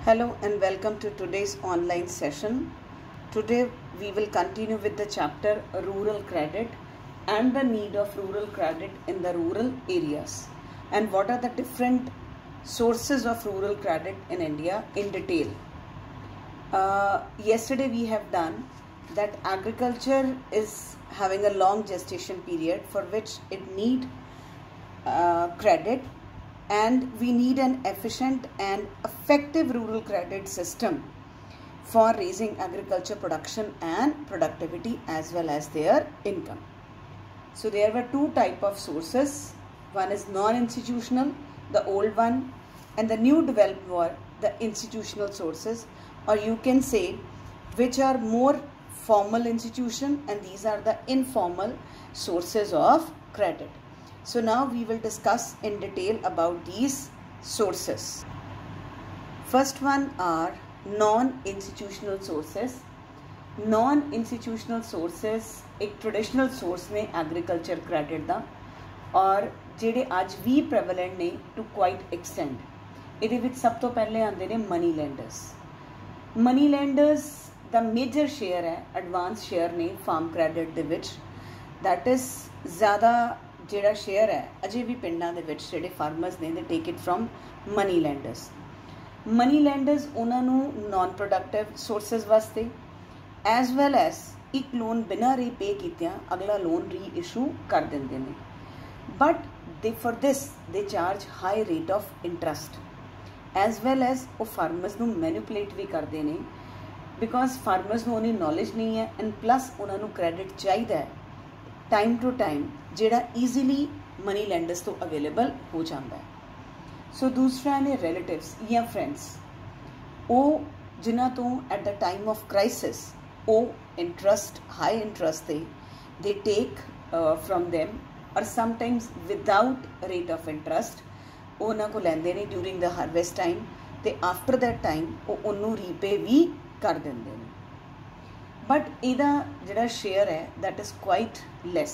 Hello and welcome to today's online session. Today we will continue with the chapter Rural Credit and the need of rural credit in the rural areas and what are the different sources of rural credit in India in detail. Yesterday we have done that agriculture is having a long gestation period for which it need credit, and we need an efficient and effective rural credit system for raising agriculture production and productivity as well as their income. So there were two type of sources. One is non-institutional, the old one, and the new developed were the institutional sources, or you can say which are more formal institution, and these are the informal sources of credit. So now we will discuss in detail about these sources. First one are non-institutional sources. Non-institutional sources एक traditional source ने agriculture credit ਦਾ, और ਜਿਹੜੇ ਅੱਜ ਵੀ prevalent ਨੇ to quite extent. ਇਹਦੇ ਵਿੱਚ ਸਭ ਤੋਂ ਪਹਿਲੇ ਆਉਂਦੇ ਨੇ money lenders. Money lenders ਦਾ major share ਹੈ, advance share ਨੇ farm credit ਦੇ ਵਿੱਚ. That is ਜ਼ਿਆਦਾ ਜਿਹੜਾ ਸ਼ੇਅਰ ਹੈ ਅਜੇ ਵੀ ਪਿੰਡਾਂ ਦੇ ਵਿੱਚ ਜਿਹੜੇ ਫਾਰਮਰਸ ਨੇ they take it from money lenders. Money lenders ਉਹਨਾਂ ਨੂੰ ਨਾਨ ਪ੍ਰੋਡਕਟਿਵ ਸੋਰਸਿਸ ਵਾਸਤੇ ਐਜ਼ ਵੈਲ ਐਜ਼ ਇੱਕ ਲੋਨ ਬਿਨਾਂ ਰੀਪੇ ਕੀਤਿਆਂ ਅਗਲਾ ਲੋਨ ਰੀ ਇਸ਼ੂ ਕਰ ਦਿੰਦੇ ਨੇ, ਬਟ ਦੇ ਫॉर ਦਿਸ ਦੇ charge high rate of interest, as well as ਉਹ ਫਾਰਮਰਸ ਨੂੰ ਮੈਨੀਪੂਲੇਟ ਵੀ ਕਰਦੇ ਨੇ ਬਿਕੋਜ਼ ਫਾਰਮਰਸ ਨੂੰ ਉਹਨੀ ਨੌਲੇਜ ਨਹੀਂ ਹੈ, ਐਂਡ ਪਲੱਸ ਉਹਨਾਂ ਨੂੰ ਕ੍ਰੈਡਿਟ ਚਾਹੀਦਾ ਹੈ टाइम टू टाइम ਜਿਹੜਾ ਈਜ਼ੀਲੀ ਮਨੀ ਲੈਂਡਰਸ ਤੋਂ ਅਵੇਲੇਬਲ ਹੋ ਜਾਂਦਾ ਹੈ. ਸੋ ਦੂਸਰਾ ਨੇ ਰਿਲੇਟਿਵਸ ਜਾਂ ਫਰੈਂਡਸ, ਉਹ ਜਿਨ੍ਹਾਂ ਤੋਂ at the time of crisis ਉਹ ਇੰਟਰਸਟ ਹਾਈ ਇੰਟਰਸਟ ਦੇ ਟੇਕ ਫਰੋਮ ਦੈਮ, ਔਰ sometimes without rate of interest ਉਹ ਉਹਨਾਂ ਕੋਲ ਲੈਂਦੇ ਨੇ ਡਿਊਰਿੰਗ ਦ ਹਾਰਵੈਸਟ ਟਾਈਮ, ਅਤੇ ਆਫਟਰ ਦੈਟ ਟਾਈਮ ਉਹ ਉਹਨੂੰ ਰੀਪੇ ਵੀ ਕਰ ਦਿੰਦੇ ਨੇ. बट ਇਹਦਾ ਜਿਹੜਾ ਸ਼ੇਅਰ ਹੈ that is quite less.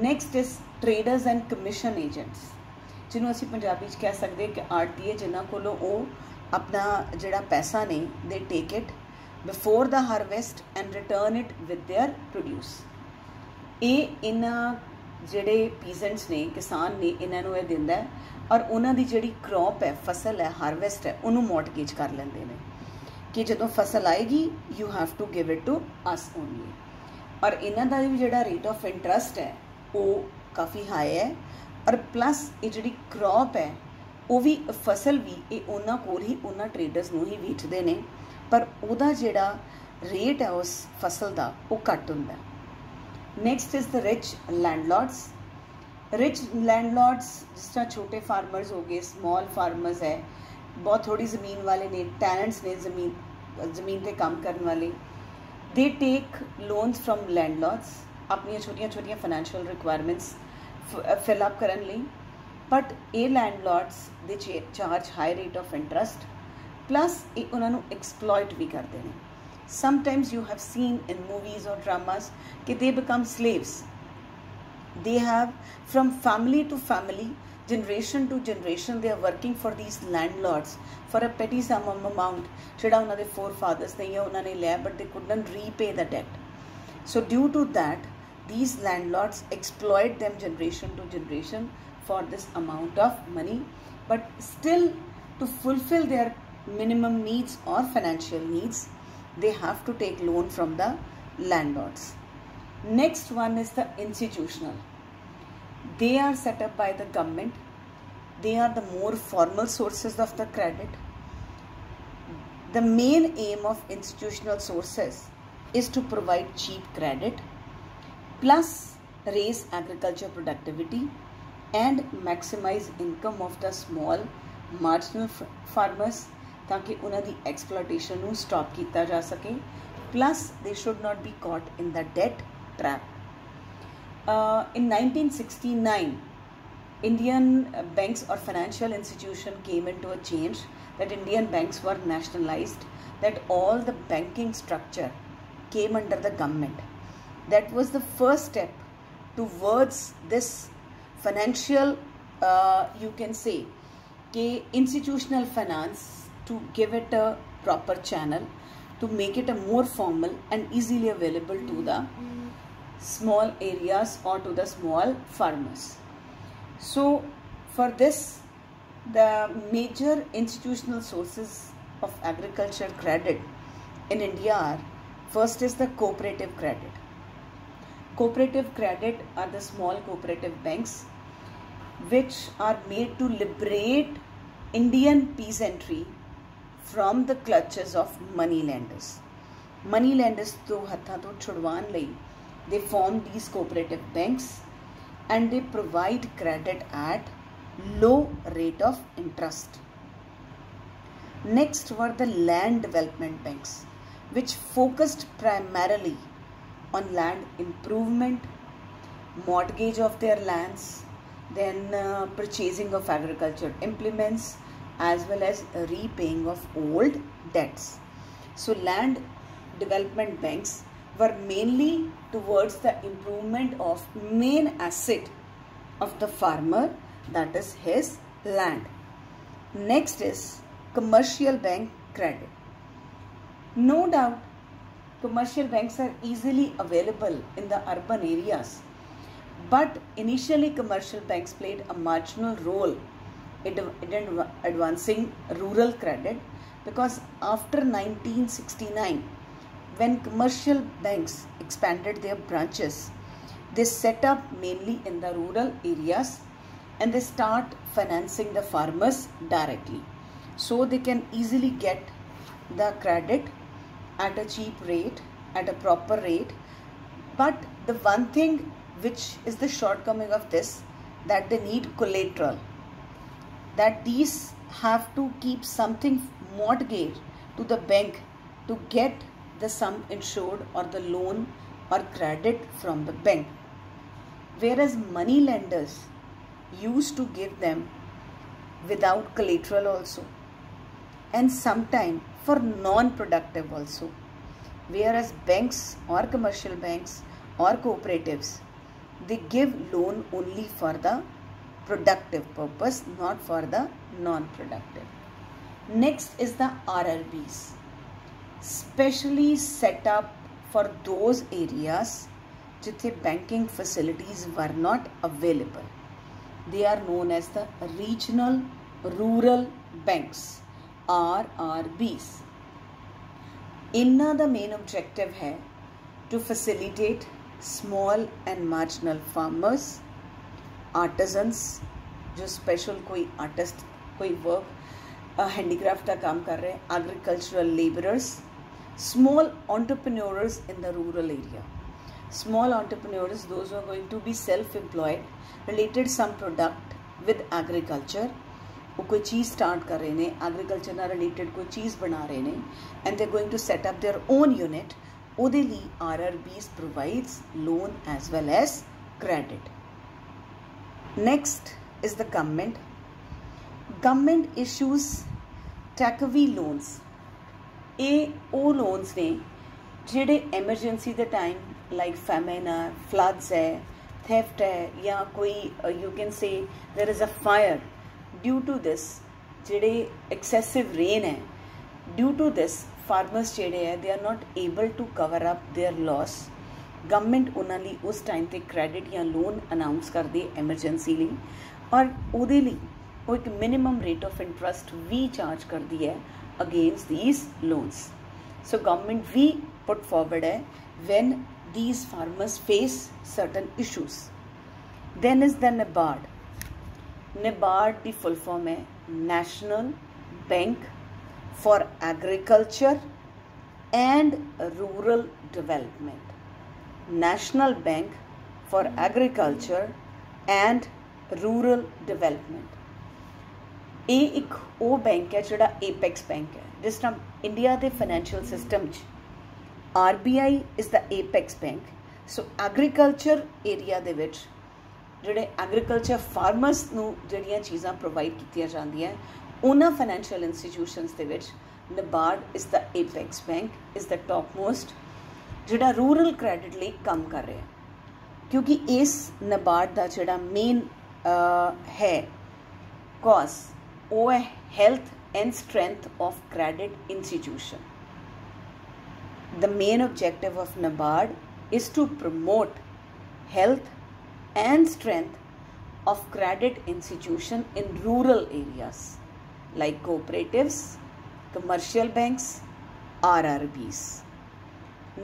Next is traders and commission agents, ਜਿਹਨੂੰ ਅਸੀਂ ਪੰਜਾਬੀ 'ਚ ਕਹਿ ਸਕਦੇ ਕਿ RTA, ਜਿਨ੍ਹਾਂ ਕੋਲੋਂ ਉਹ ਆਪਣਾ ਜਿਹੜਾ ਪੈਸਾ ਨੇ they take it before the harvest and return it with their produce. ਇਹ ਇਹਨਾਂ ਜਿਹੜੇ ਪੀਜ਼ੈਂਟਸ ਨੇ, ਕਿਸਾਨ ਨੇ, ਇਹਨਾਂ ਨੂੰ ਇਹ ਦਿੰਦਾ ਹੈ, ਔਰ ਉਹਨਾਂ ਦੀ ਜਿਹੜੀ ਕ੍ਰੌਪ ਹੈ, ਫਸਲ ਹੈ, ਹਾਰਵੈਸਟ ਹੈ, ਉਹਨੂੰ ਮੌਰਟਗੇਜ ਕਰ ਲੈਂਦੇ ਨੇ ਕਿ ਜਦੋਂ ਫਸਲ ਆਏਗੀ you have to give it to us only. ਔਰ ਇਹਨਾਂ ਦਾ ਵੀ ਜਿਹੜਾ ਰੇਟ ਆਫ ਇੰਟਰਸਟ ਹੈ ਉਹ ਕਾਫੀ ਹਾਈ ਹੈ, ਔਰ ਪਲੱਸ ਇਹ ਜਿਹੜੀ ਕ੍ਰੌਪ ਹੈ ਉਹ ਵੀ ਫਸਲ ਵੀ ਇਹ ਉਹਨਾਂ ਕੋਲ ਹੀ ਉਹਨਾਂ ਟਰੇਡਰਸ ਨੂੰ ਹੀ ਵੇਚਦੇ ਨੇ, ਪਰ ਉਹਦਾ ਜਿਹੜਾ ਰੇਟ ਹੈ ਉਸ ਫਸਲ ਦਾ ਉਹ ਘੱਟ ਹੁੰਦਾ. Next is the rich landlords. Rich landlords ਜਿਸ ਤਰ੍ਹਾਂ ਛੋਟੇ ਫਾਰਮਰਸ ਹੋ ਗਏ, ਸਮਾਲ ਫਾਰਮਰਸ ਹੈ, बहुत थोड़ी ज़मीन वाले ने, टैलेंट्स ने, ज़मीन पे काम करने वाले, they take loans from landlords अपनी छोटिया छोटिया फाइनैशियल रिक्वायरमेंट्स फिल अप करने लिए, बट ये landlords they charge high rate of interest, plus ये उन्होंने एक्सप्लॉयट भी करते हैं. Sometimes you have seen in movies और ड्रामास कि they become slaves. They have from family to family, generation to generation they are working for these landlords for a petty sum of amount ਜਿਹੜਾ ਉਹਨਾਂ ਦੇ forefathers ਨੇ ਜਾਂ ਉਹਨਾਂ ਨੇ ਲਿਆ, but they couldn't repay the debt. So due to that these landlords exploit them generation to generation for this amount of money, but still to fulfill their minimum needs or financial needs they have to take loan from the landlords. Next one is the institutional. They are set up by the government. They are the more formal sources of the credit. The main aim of institutional sources is to provide cheap credit, plus raise agriculture productivity and maximize income of the small marginal farmers, ताकि उन्हां दी exploitation नूं stop कीता जा सके. Plus they should not be caught in the debt trap. In 1969, Indian banks or financial institution came into a change that Indian banks were nationalized, that all the banking structure came under the government. That was the first step towards this financial, you can say कि institutional finance to give it a proper channel, to make it a more formal and easily available to the small areas or to the small farmers. So for this, the major institutional sources of agriculture credit in India are, first is the cooperative credit. Cooperative credit are the small cooperative banks which are made to liberate Indian peasantry from the clutches of money lenders. Money lenders to hatha to chudwan lai, they form these cooperative banks and they provide credit at low rate of interest. Next were the land development banks, which focused primarily on land improvement, mortgage of their lands, then purchasing of agriculture implements, as well as repaying of old debts. So land development banks were mainly towards the improvement of main asset of the farmer, that is his land. Next is commercial bank credit. No doubt commercial banks are easily available in the urban areas, but initially commercial banks played a marginal role in advancing rural credit, because after 1969, when commercial banks expanded their branches, they set up mainly in the rural areas and they start financing the farmers directly, so they can easily get the credit at a cheap rate, at a proper rate. But the one thing which is the shortcoming of this, that they need collateral, that these have to keep something mortgaged to the bank to get the sum insured or the loan or credit from the bank. Whereas money lenders used to give them without collateral also, and sometime for non-productive also. Whereas banks or commercial banks or cooperatives, they give loan only for the productive purpose, not for the non-productive. Next is the RRBs, specially set up for those areas jithe banking facilities were not available. They are known as the regional rural banks, RRBs. इनका the main objective है to facilitate small and marginal farmers, artisans, जो special कोई artist कोई work handicraft का काम कर रहे हैं, agricultural laborers, small entrepreneurs in the rural area. Small entrepreneurs, those who are going to be self-employed, related some product with agriculture, वो कोई चीज़ स्टार्ट कर रहे हैं, एग्रीकल्चर ना रिलेटेड कोई चीज़ बना रहे हैं, and they going to set up their own unit, ਉਹਦੇ ਲਈ RRBs provides loan as well as credit. Next is the government. Government issues takeaway loans. ਇਹ ਉਹ loans ਨੇ ਜਿਹੜੇ emergency ਦੇ time like famine है, floods है, theft है, या कोई you can say there is a fire. Due to this, जेड़े excessive rain है, due to this farmers जेड़े है, they are not able to cover up their loss. Government उन्हां ਲਈ उस time ते credit या loan announce कर दे emergency ਲਈ, और ਉਹਦੇ ਲਈ वो एक minimum rate of interest भी charge कर दी है against these loans. So government भी put forward है when these farmers face certain issues. Then is the NABARD. NABARD की full form है National Bank for Agriculture and Rural Development. National Bank for Agriculture and Rural Development. ਇਹ ਇੱਕ ਉਹ bank ਹੈ ਜਿਹੜਾ apex bank है. जिस तरह इंडिया के financial system RBI is the apex bank. So agriculture area ਦੇ ਵਿੱਚ ਜਿਹੜੇ ਐਗਰੀਕਲਚਰ ਫਾਰਮਰਸ ਨੂੰ ਜਿਹੜੀਆਂ ਚੀਜ਼ਾਂ ਪ੍ਰੋਵਾਈਡ ਕੀਤੀਆਂ ਜਾਂਦੀਆਂ ਉਹਨਾਂ ਫਾਈਨੈਂਸ਼ੀਅਲ ਇੰਸਟੀਟਿਊਸ਼ਨਸ ਦੇ ਵਿੱਚ NABARD is the apex bank, is the topmost, ਜਿਹੜਾ ਰੂਰਲ ਕ੍ਰੈਡਿਟ ਲਈ ਕੰਮ ਕਰ ਰਿਹਾ, ਕਿਉਂਕਿ ਇਸ NABARD ਦਾ ਜਿਹੜਾ ਮੇਨ ਹੈ ਕੌਜ਼ ਉਹ ਹੈ health and strength of credit institution. The main objective of NABARD is to promote health and strength of credit institution in rural areas like cooperatives, commercial banks, RRBs.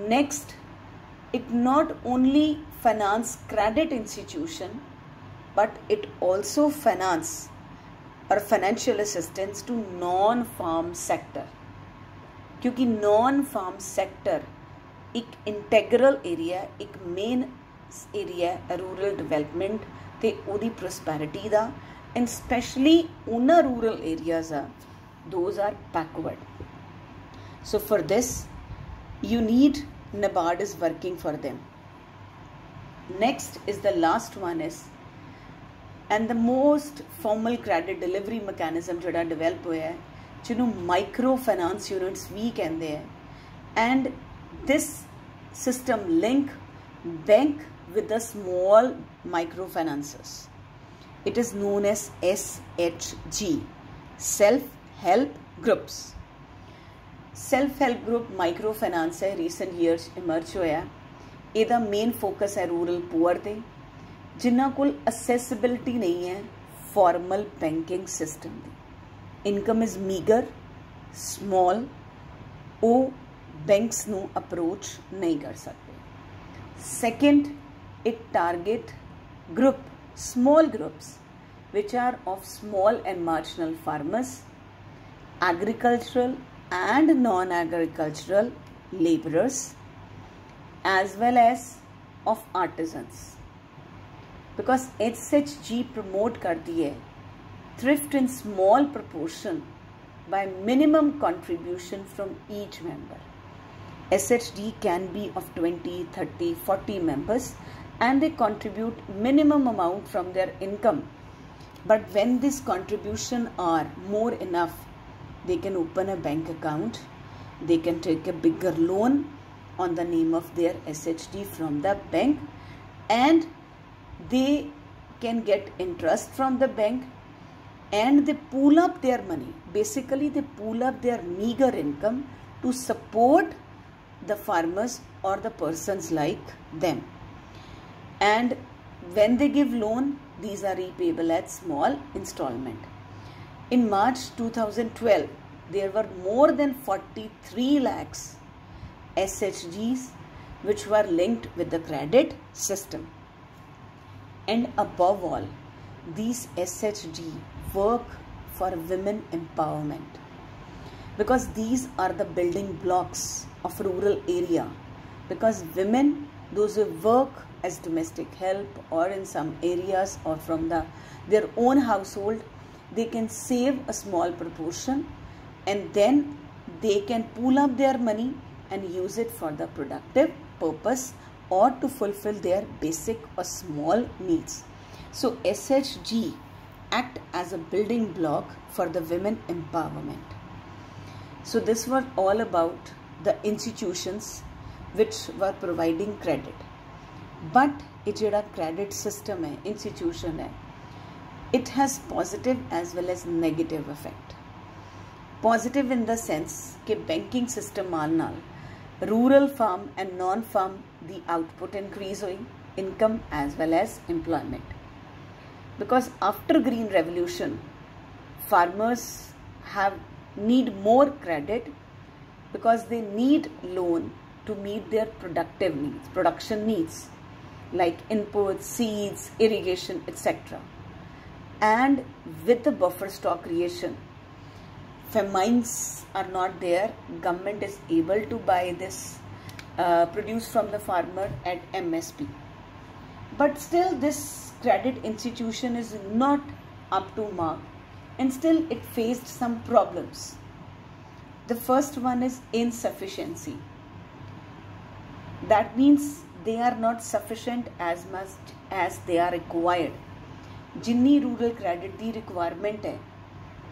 Next, it not only finance credit institution, but it also finance or financial assistance to non-farm sector. क्योंकि non farm sector एक integral area, एक main area rural development ते ओदी prosperity दा, and especially उन्ना rural areas आ those are backward. So for this you need NABARD is working for them. Next is the last one is, and the most formal credit delivery mechanism जोड़ा develop होया है, जिन्हों micro finance units भी कहते हैं, and this system link bank with the small microfinances. It is known as SHG, self-help groups. Self help group micro finance है, recent years emerge होया. ਇਹਦਾ ਮੇਨ ਫੋਕਸ ਹੈ ਰੂਰਲ ਪੂਅਰ ਤੇ, ਜਿਨ੍ਹਾਂ ਕੋਲ ਅਸੈਸਿਬਿਲਿਟੀ ਨਹੀਂ ਹੈ formal banking system the. Income is ਮੀਗਰ, ਸਮॉल, ਉਹ ਬੈਂਕਸ ਨੂੰ ਅਪਰੋਚ ਨਹੀਂ ਕਰ ਸਕਦੇ. Second, it target group small groups which are of small and marginal farmers, agricultural and non-agricultural laborers, as well as of artisans. Because SHG promote करती है thrift in small proportion by minimum contribution from each member. SHG can be of 20, 30, 40 members and they contribute minimum amount from their income. But when this contribution are more enough, they can open a bank account, they can take a bigger loan on the name of their SHG from the bank, and they can get interest from the bank, and they pool up their money. Basically, they pool up their meager income to support the farmers or the persons like them. And when they give loan, these are repayable at small installment. In March 2012, there were more than 43 lakhs SHGs which were linked with the credit system. And above all, these SHG work for women empowerment, because these are the building blocks of rural area. Because women, those who work as domestic help or in some areas or from their own household, they can save a small proportion and then they can pool up their money and use it for the productive purpose or to fulfill their basic or small needs. So SHG act as a building block for the women empowerment. So this was all about the institutions which were providing credit. But ये जो credit system है, institution है, it has positive as well as negative effect. Positive in the sense कि banking system आने नाल rural farm and non-farm the output increase हुई, income as well as employment. Because after green revolution, farmers need more credit because they need loan to meet their production needs like inputs, seeds, irrigation, etc. And with the buffer stock creation, famines are not there, government is able to buy this produce from the farmer at MSP. But still this credit institution is not up to mark and still it faced some problems. The first one is insufficiency. That means they are not sufficient as much as they are required. जिन्नी rural credit दी requirement है,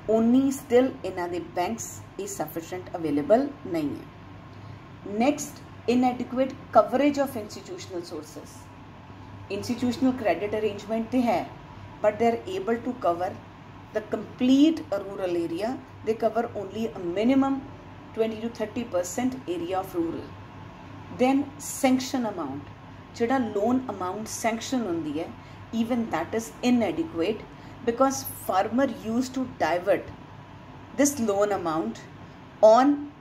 उन्नी still इन्हां दे banks is sufficient available नहीं है. Next, inadequate coverage of institutional sources. Institutional credit arrangement they है, but they are able to cover the complete rural area they cover only a minimum 20 to 30% area of rural. Then sanction amount, jada loan amount sanction hundi hai, even that is inadequate because farmer used to divert this loan amount on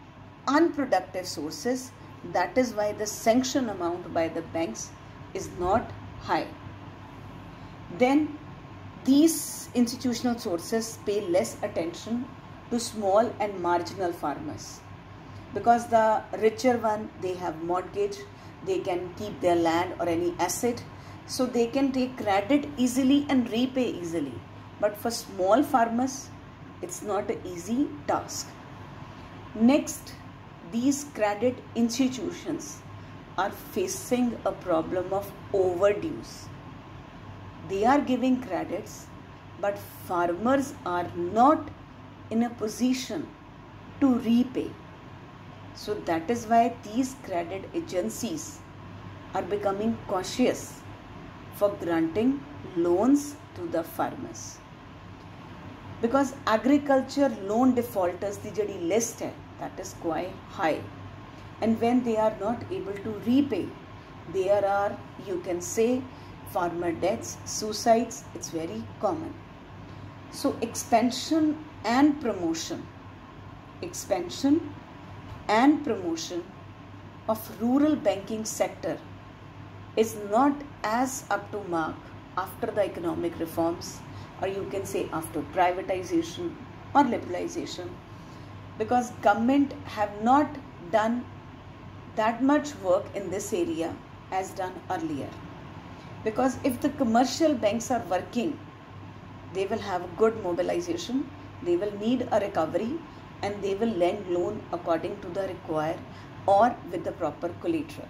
unproductive sources. That is why the sanction amount by the banks is not high. Then these institutional sources pay less attention to small and marginal farmers because the richer one, they have mortgage, they can keep their land or any asset, so they can take credit easily and repay easily. But for small farmers, it's not an easy task. Next, these credit institutions are facing a problem of overdues. They are giving credits, but farmers are not in a position to repay. So that is why these credit agencies are becoming cautious for granting loans to the farmers. Because agriculture loan defaulters की जड़ी list है, that is quite high, and when they are not able to repay, there are, you can say, farmer deaths, suicides, it's very common. So expansion and promotion of rural banking sector is not as up to mark after the economic reforms, or you can say after privatization or liberalization, because government have not done that much work in this area as done earlier. Because if the commercial banks are working, they will have a good mobilization, they will need a recovery, and they will lend loan according to the require or with the proper collateral.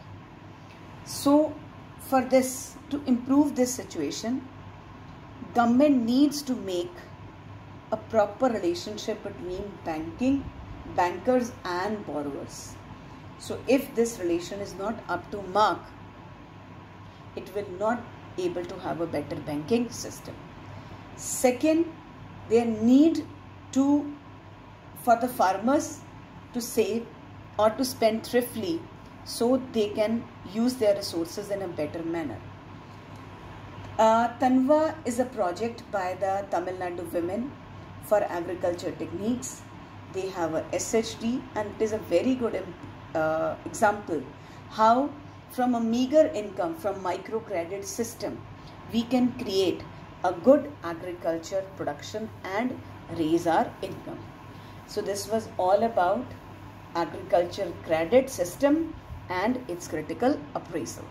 So for this, to improve this situation, government needs to make a proper relationship between bankers and borrowers. So if this relation is not up to mark, it will not able to have a better banking system. Second, there need to, for the farmers to save or to spend thriftily so they can use their resources in a better manner. Tanva is a project by the Tamil Nadu women for agriculture techniques. They have a SHD, and it is a very good example how from a meager income from microcredit system we can create a good agriculture production and raise our income. So this was all about agriculture credit system and its critical appraisal.